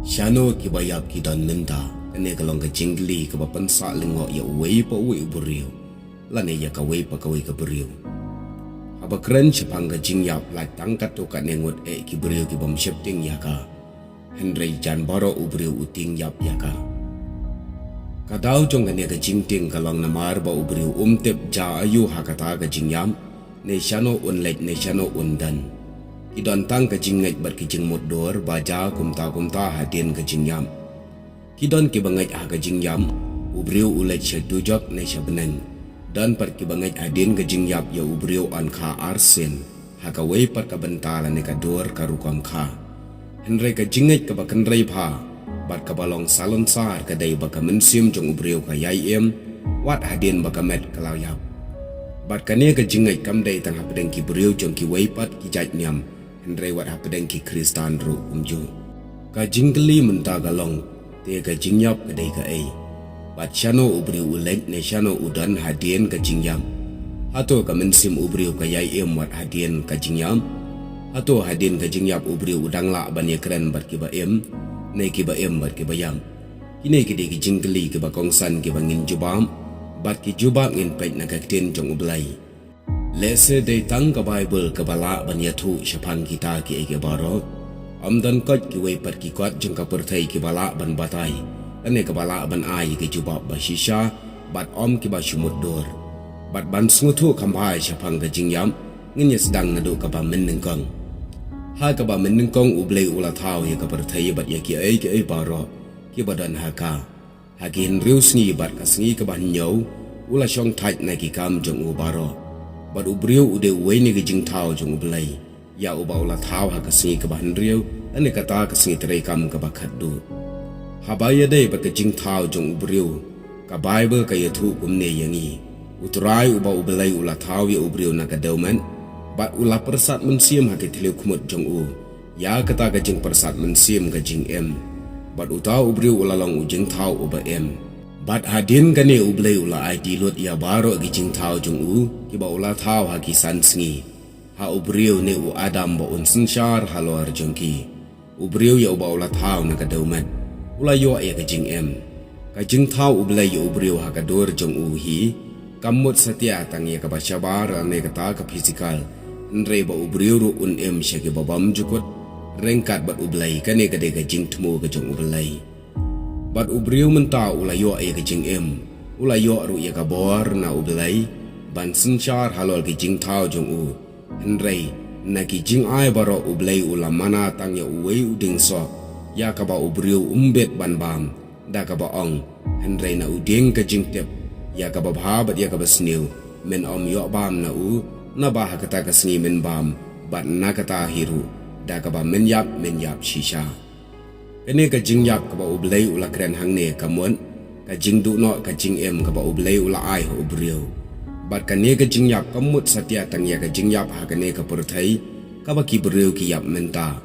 Shano kibayap kidan minta ane kalong ka jingli ka papansa lingo ya uway pa uwi uburiyo lane ya kaway pa kaway kaburiyo habakren sipang ka jingyap like tangkat to ka nengut kiburiyo kibam shifting ya ka Henry jan baro uburiyo uting yap ya ka kadaw jong kane ka jingting kalong namar ba uburiyo umtip ja ayu hakata ka jingyam ne shano unlet ne shano undan Kidon tang kajingat bar kijing mudor baja kumta hadin kajinyam. Kidon kibangat ha kajinyam ubriu ulat syadujak na syabenen. Dan par kibangat hadin kajinyap ya ubriu an ka arsen. Hakaway par kabentalan ni kador karukam ka. Henry kajingat kabakanray pa. Bat kabalong salon sar kaday baka mensim jong ubriu kayayem. Wat hadin baka met kalawyap. Bat kanya kajingat kamday tang hapadeng kibriu jong kiwaypat kijat nyam. Henry wat hapadeng ki Kristan ru umju. Ka jingli menta galong te ka jingyap kadai ka ai. Bat shano ubri ulet ne shano udan hadien ka jingyam. Hato ka mensim ubri ka yai em wat hadien ka jingyam. Hato hadien ka jingyap ubri udang la ban yakren bat ki ba em ne ki ba em bat ki bayam. Kini ki ki jingli ki ba kongsan ki ba ngin jubam bat ki jubam ngin pet na ka tin jong ublai. Lese day tang ka Bible ka bala ban yathu syapang kita ki ege baro amdan kot ki wepat ki kot jeng ka perthai ki bala ban batai ane ka bala ban ai ki jubab ba shisha bat om ki ba shumut dor bat ban smuthu khambai syapang ka jingyam ngin sedang nadu ka ba menengkong ha ka ba menengkong ublei ula thau ya ka perthai bat ya ki ai baro ki badan ha ka hakin riusni bat ka sngi ka ban nyau ula shong thaj na ki kam jong u baro Bat ubriu ude uwene ke jing tau jong ublai. Ya uba ula tau ha kasingi ke bahan riu. Ane kata kasingi terai kam ke bakat du. Habaya day bat ke jing tau jong ubriu. Ka Bible ka yathu kumne yangi. Uturai uba ublai ula tau ya ubriu na ka dauman. Bat ula persat mensiam ha ke tiliu kumut jong u. Ya kata ka jing persat mensiam ka jing em. Bat utau ubriu ula long u jing tau uba em. Bat hadin kane ublay ula ay dilot ya baro gijing tao jong u kiba ula tao ha kisan sngi ha ubriu ne u adam ba unsin shar halor jongki ubriu ya uba ula tao na kadaumat ula yo ya gijing em kajing tao ublay ya ubriu ha kador jong u hi kamut satya tang ya kabasyabar ne kata ka physical nre ba ubriu ru un em syaki babam jukut rengkat bat ublay kane kade gajing tmu ka jong ublay Bat ubriu menta ulayo ay kajing em. Ulayo ru ya kabor na ublay. Ban sensyar halol kajing tau jong u. Henry na kajing ay baro ublay ula mana tang ya uway uding so. Ya kaba ubriu umbet ban bam. Da kaba ong. Henry na uding kajing tip. Ya kaba bahabat ya kaba sniw. Men om yo bam na u. Na baha kata kasni men bam. Bat na kata hiru. Da kaba menyap shisha. Kene ka jingyap ka ba ublay ula kren hangne kamon ka jingdu no ka jing em ka ba ublay ula ai ho ubriu bat kane ka jingyap kamut satya tang ya ka jingyap ha kane ka perthai ka ba kibriu ki yap menta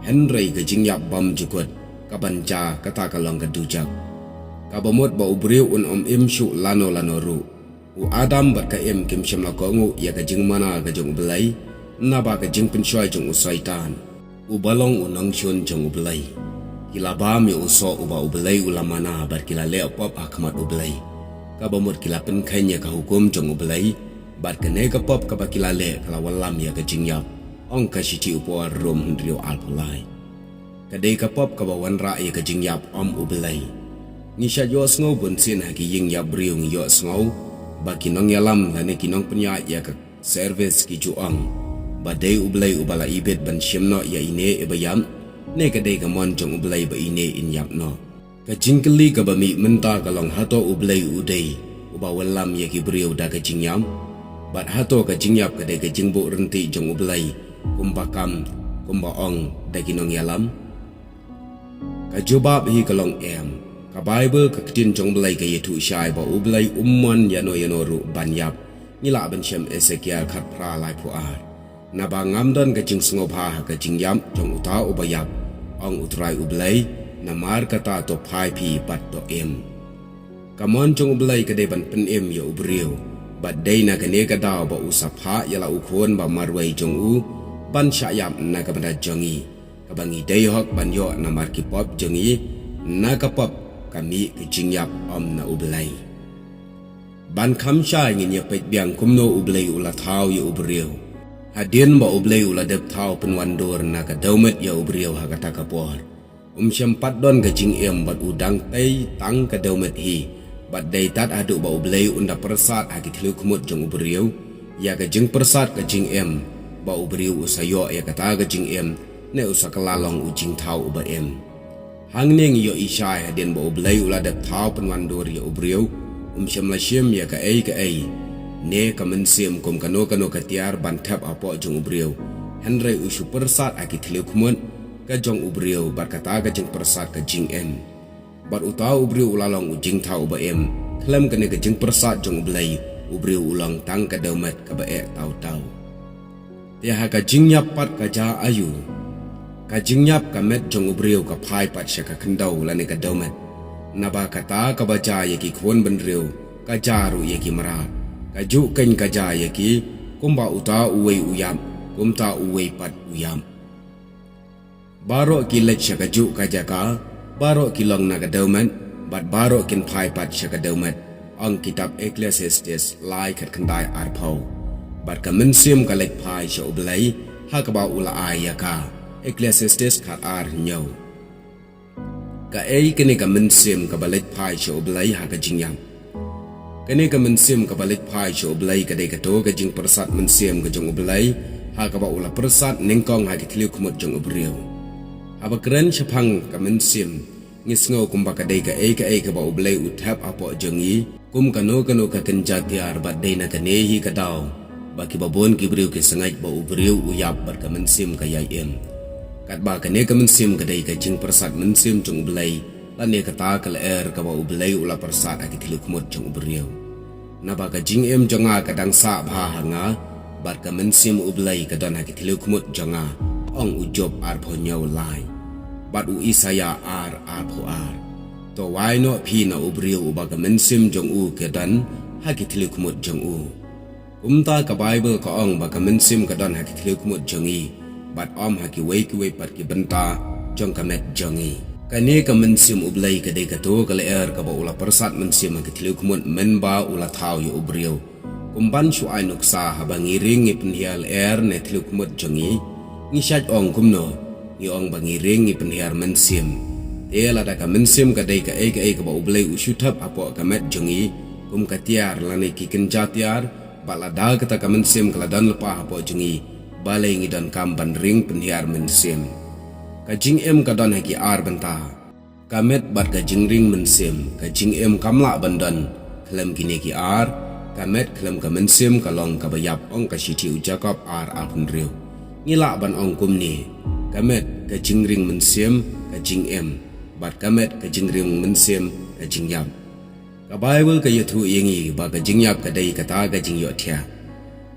Henry ka jingyap bam jukut ka banja kata ka long ka dujak ka ba mot ba ubriu un om im shu lano ru u adam bat ka em kim sham la ko ngu ya ka jing mana ka jong ublay na ba ka jing penshoy jong usaitan u balong unang shun jong ublay Kila bam ya uso uba ublay ulamana bar kila le pop akmat ublay. Kabamut kila penkanya ka hukum jong ublay. Bar kene ka pop ka kila le kala walam ya ka jingyap. Ong ka shiti upo rum hendrio alpulay. Kadai ka pop ka bawan ra ya ka jingyap om ublay. Nisha yo sngo bunsin ha ki ying ya briung yo sngo. Ba kinong yalam lane kinong penya ya ka service ki juang. Badai ublay ubala ibet ban shimno ya ine ibayam. Ne kadai ka mon jong ublay ba ine in yap no ka jingkli ka ba mi menta ka long hato ublay uday uba walam ya kibriu da ka jingyam bat hato ka jingyap kadai ka jingbo renti jong ublay kumbakam kumbaong da kinong yalam ka jubab hi ka long em ka Bible ka kitin jong ublay ka yetu syai ba ublay umman yano ru banyap nila ban syam Ezekiel khat pra lai puar na ba ngamdan ka jing sngopa ka jingyam jong uta ubayap Ang utray ublay na mar kata to pai pi pat to em. Kamon jong ublay kadai ban pen em ya ubriu. Bat day na kane kadaw ba usap ha yala ukon ba marway jong u ban syayam na kabanda jongi. kabangi dayhok banyo na markipop jongi nakapop kami kejingyap na ublay. Ban kamsha ingin ya pet biang kumno ublay ula tau ya ubriyo. Hadin ba ublay ula dep tau penwandur na kadaumet ya ubriyo hakata kapor. Syampat don kejing bat udang tay tang kadaumet hi. Bat day tat adu ba ublay unda persat haki tilu kumut jong ubriyo. Ya kejing persat kejing ba ubriyo usayo ya kata kejing ne usakalalong ujing tau uba Hangning yo ishay hadin ba ublay ula dep tau penwandur ya ubriyo. Syamlasyim ya ka ay ne kamansim kum kano katiar bantap apo jong ubriyo. Henry usu persat aki tiliu kumut ka jong ubriyo bat kata ka jeng persat ka jing Bat utau ubriyo ulalong ujing tau ba klem kene ka jeng persat jong ublay ubriyo ulang tang ka daumet ka ba tau. Tiha ka jing nyap pat ka ja ayu. Ka jing nyap ka met jong ubriyo ka pai pat siya ka kendau lani ka daumet. Naba kata ka baca yaki kuon benriyo ka jaru yaki marat. Ka juken ka ja yaki kumba uta uwe uyam kumta uwe pat uyam. Baro kilet siya ka juk ka jaka baro kilong na ka daumet bat baro kin pai pat siya ka daumet. Ang kitab Ecclesiastes lai kat kendai arpaw. Bat ka mensim ka lek pai siya ublay hakaba ula ayaka. Ecclesiastes kat nyaw. Ka kini ka mensim ka balik pai siya ublay haka jingyam. Kini ka mensim ka balik pai siya ublay ka day kato ka jing persat mensim ka jong ublay haka ba ula persat ningkong haki tiliw kumot jong ubriyo. Haba keren siya pang ka mensim ngisngaw kumba ka day ka ba ublay utap apo jongi kum kano ka kenjatiar bat day na kanehi ka daw. Baki babon kibriyo ki sangay ba ubriyo uyap bat ka mensim ka yayim. Kat ba kane ka mensim ka day ka jing persat mensim jong ublay lani kata ka leer ka ba ublay ula persat haki tiliw kumot jong ubriyo. Naba ka jing jonga kadang sa bahanga bat ka mensim ublay ka don haki tiliw kumot jonga ong ujob arpo nyaw lai. Bat u isaya arpo. To why no pi na ubriyo uba ka mensim jong ka don haki tiliw kumot jong Umta ka Bible ka ong ba ka mensim ka don haki tiliw kumot jongi. Bat haki wei pat ki benta jong ka met jongi. Kani ka mensim ublay ka day kato ka leer ka ba ula persat mensim haki tiliw kumot men ba ula tau yu ubriyo. Kumban su ay nuksa habang ngiring ipenhial ne tiliw kumot jongi. Ngisyad ong kumno ngi ong ba ngiring ipenhiar mensim. Tiala da ka mensim ka day ka ba ublay usyutap apo ka met jongi. Kum katiar lani ki kenjatiar balada kata ka mensim kaladan lepa apo jongi. Balay ngidon kamban ring penhiar mensim. Kajing kadon haki benta. Kamet bat kajing ring mensim. Kajing kamla bandan. Kelem kini ki kamet kelem ka mensim kalong kabayap ong kasiti ujakop apun riu. Ngila ban ong kumni. Kamet kajing ring mensim kajing bat kamet kajing ring mensim kajing yap. Ka Bible ka yatu yengi ba kajing yap kadai kata kajing yotia.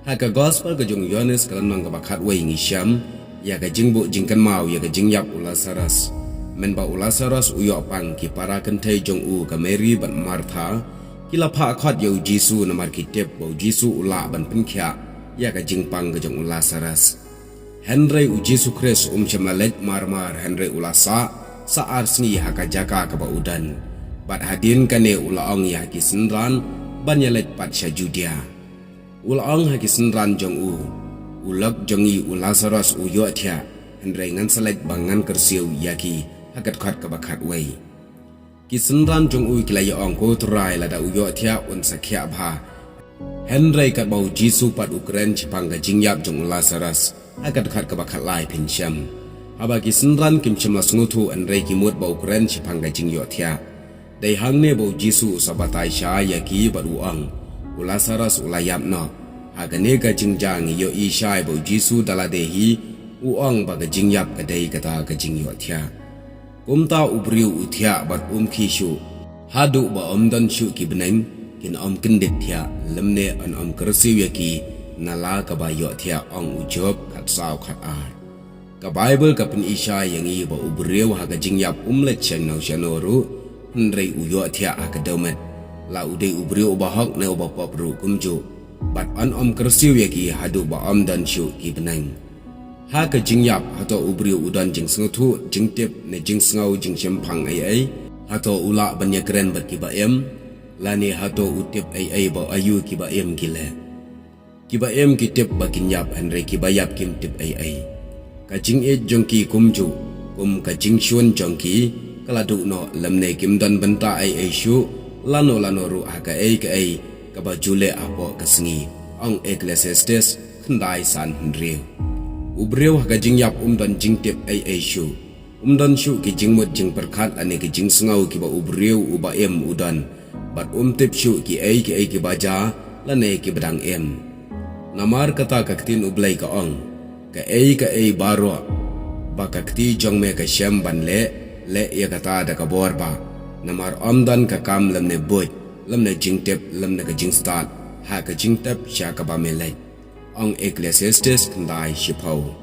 Haka gospel ka jong Yohanes kalanang ka bakat way ngi Syam ya ka jingbo jingkan mau ya ka jingyap ulasaras men ba ulasaras uyo pang ki para kentay jong ka Mary ban Martha kila pa akhat yo Jisu na markitep bo Jisu ula ban penkhya ya ka jingpang ka jong ulasaras Henry Jisu Kris chamalet marmar Henry ulasa sa arsni haka jaka ka ba udan bat hadin kane ulaong ya ki senran ban yalet pat sya Judea. Ulang haki senran jong ulak jongi ulasaras uyo tia Henry ngan selek bangan kersiu yaki hakat khat kabakat way. Ki senran jong kilaya ong ko turai lada uyo tia sakya bha. Henry kat bau Jisu pat Ukren cipang ka jingyap jong ulasaras hakat khat kabakat lai pinsyam. Haba ki senran kim chimlas ngutu Henry kimut bau Ukren cipang ka jingyo tia. Day hangne bau Jisu sabatai sya yaki bat uang. Ulasaras ulayap no hagane ka jingjang yo ishay bo Jisu daladehi uang baga jingyap kadai kata ka jingyo tia. Kumta ubriu utia bat kishu hadu ba dan shu ki beneng kin kendit tia lemne an kersiw yaki nala ka ba yo tia ong ujob kat saw kat Ka Bible ka pen ishay yang i ba ubriu haga jingyap let chen no shanoru Henry uyo tia akadomet. La uday ubriyo ubahak na ubapapru kumjo bat an kersiw yaki hadu ba dan syu ki benang. ha ka jing yap hato ubrio udan jing sengutu jing tip ne jing sengau jing sempang ai hato ula banya keren berkiba lani hato utip ai ba ayu kiba gile kiba kitip bakin yap andre kiba yap kim tip ai ka jing jongki kumju ka jing shun jongki kaladu no lamne kim dan benta ai shu lano ru ha ka ka ba jule apo ka sengi ong Ecclesiastes khandai san hendriu ubreu ha ka jing yap dan jing tip ai shu dan shu ki jing mut jing perkhat ane ki jing sengau ki ba ubreu uba udan bat tip shu ki ki baja lane ki bedang namar kata kaktin ublai ka ong ka baro ba kakti jong me ka shem ban le ya kata da ka bor ba namar dan ka kam lamne boy lamne jing tip lamne ka jing start ha ka jing tip sha ka ba me le ong Ecclesiastes kandai shipau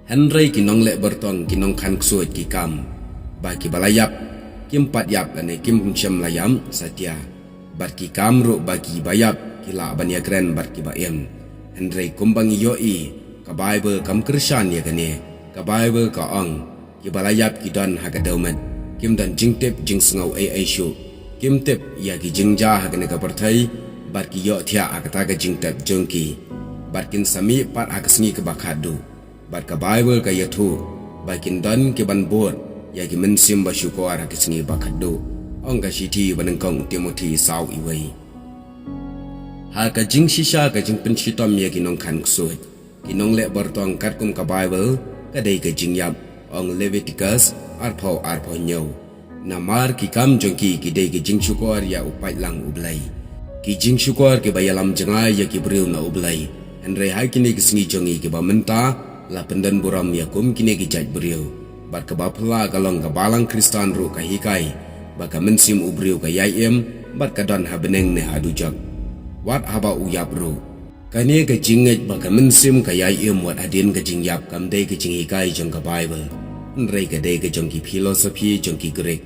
Henry kinong le bertong kinong kan ksuit ki kam ba ki balayap kim pat yap lane kim shem layam satya bar ki kam ru ba ki bayap kila banya keren bar ki ba Henry kumbang yoi ka Bible kam Krishan ya kane ka Bible ka ong ki balayap ki don ha ka daumet kim dan jing tip jing sengau ai shu kim tip ya ki jing ja ha kane ka perthai bar ki yo thia akata ka jing tip jongki bar kin sami pat ha ka sengi ka bakhadu bar ka Bible ka yathu bakin dan ki ban bor ya ki mensim ba syukur ha ka sengi bakhadu ong ka shiti banengkong Timothy sau iwei ha ka jing shisha ka jing penshitom ya ki nong kan ksuit ki nong le bertong kat kum ka Bible ka dei ka jing yap ong Leviticus arpo nyo namar ki kam jongki ki dei ki jing syukur ya upai lang ublai ki jing syukur ki bayalam jengai ya ki briu na ublai Henry ha kini ki sengi jongi ki ba menta la pendan buram ya kum kini ki jaj briu bar ka bapla kalong ka balang Kristan ru ka hikai ba ka mensim ubriu ka yai bar ka don ha beneng ne adujak wat haba uyap ru kane ka jingej ba ka mensim ka yai wat adin ka jingyap kam dei ka jingi kai jong ka Bible Henry ka dei ka jong ki philosophy jong ki Greek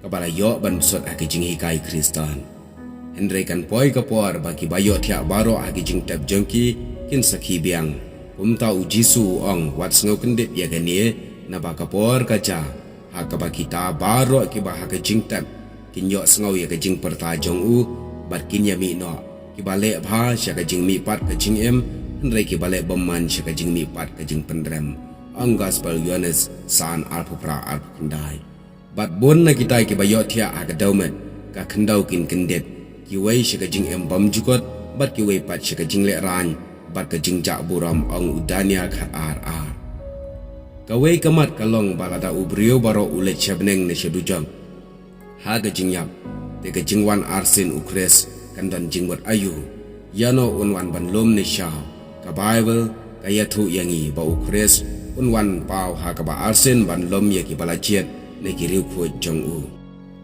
ka bala yo ban sot ha ka jingi kai Kristan Henry kan poi ka por ba ki bayo thia baro ha ki jing tap jong ki kin sakhi biang tau Jisu ong wat sngau kendit ya gane na ba ka por ka cha ha ka ba kita baro ki ba ha ka jing tap kin yo sngau ya ka jing perta jong u bar kin ya mi no ki ba le bha sha ka jing mi pat ka jing Henry ki ba le bomman sha ka jing mi pat ka jing pendrem ong gospel Yohanes san alpupra alpundai bat bon na kita ki ba yo thia ha ka daumet ka khandau kin kendit ki wei sha ka jing bom jukot bat ki wei pat sha ka jing le ran bat ka jing ja buram ong udania khat ar ka wei kamat kalong balada ubrio baro ule chabneng ne shedujam ha ka jing yap te ka jing wan arsin ukres kandan jing wat ayu yano unwan ban lom ne sha ka Bible ka yathu yangi ba ukres unwan pau ha ka ba arsin ban lom ya ki balachiet ne ki riu khu jong u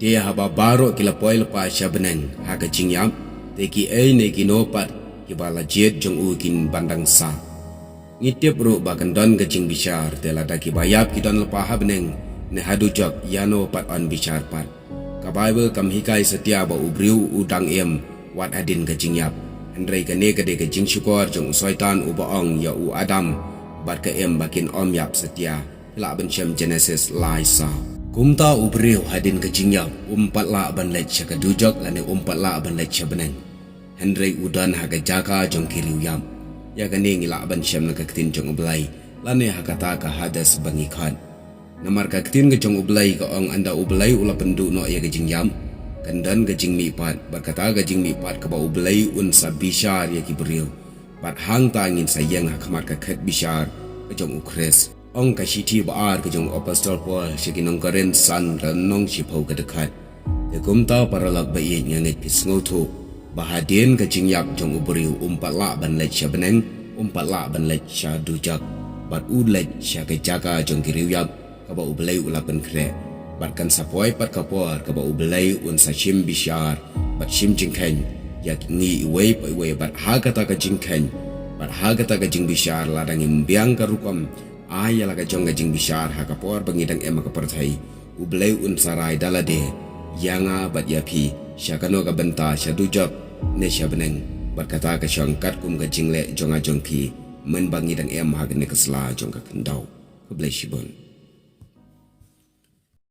te ha ba baro ki la poil pa shabneng ha ka jing yap te ki ne ki no pat ki bala jet jong u kin bandang sa ngitip ru bakan don ke jing bishar tela da ki bayap ki don lepa habneng ne hadu jok yano pat on bishar pat ka Bible kam hikai setia ba ubriu udang wat adin ke jing yap Henry ka ne ka de ke jing syukur jong soitan uba ong ya u Adam bat ka bakin om yap setia la ban shem Genesis laisa kumta ubriu hadin ke jing yap umpat la ban lech ka dujok lane umpat la ban lech beneng Henry udan haga jaka jong kiriu yam ya gane ngila ban syam na kaktin jong ublai lane hakata ka hadas bangi khan namar kaktin ke jong ublai ka ong anda ublai ula pendu no ya gajing yam kandan gajing mi pat berkata gajing mi pat ka ba ublai un sabishar ya kibriu bat hang ta ngin sayang hakamat ka khat bishar ka jong ukres ong ka shiti ba ar ka jong apostol Paul shikinong karen san ranong shipau ka dekat ya kumta paralak ba ye ngangit pisngoto bahadin ka jing yap jong ubriu umpat la ban lech sha beneng umpat la ban lech sha dujak bat u lech sha ka jaka jong kiriu yap ka ba ublai ulapan kre bat kan sapoi pat ka por ka ba ublai un sa shim bishar bat shim jing khen yak ngi wei pa wei bat ha ka ta ka jing khen bat ha ka ta ka jing bishar la dang imbiang ka rukom aya la ka jong ka jing bishar ha ka por bangidang ka perthai ublai un sarai dalade yanga bat yapi syakano ka benta syadujak ne syabeneng berkata ke syangkat kum ke jingle jonga jongki men bangi dang em hagne ka sla jong ka kendau. God bless you, bun.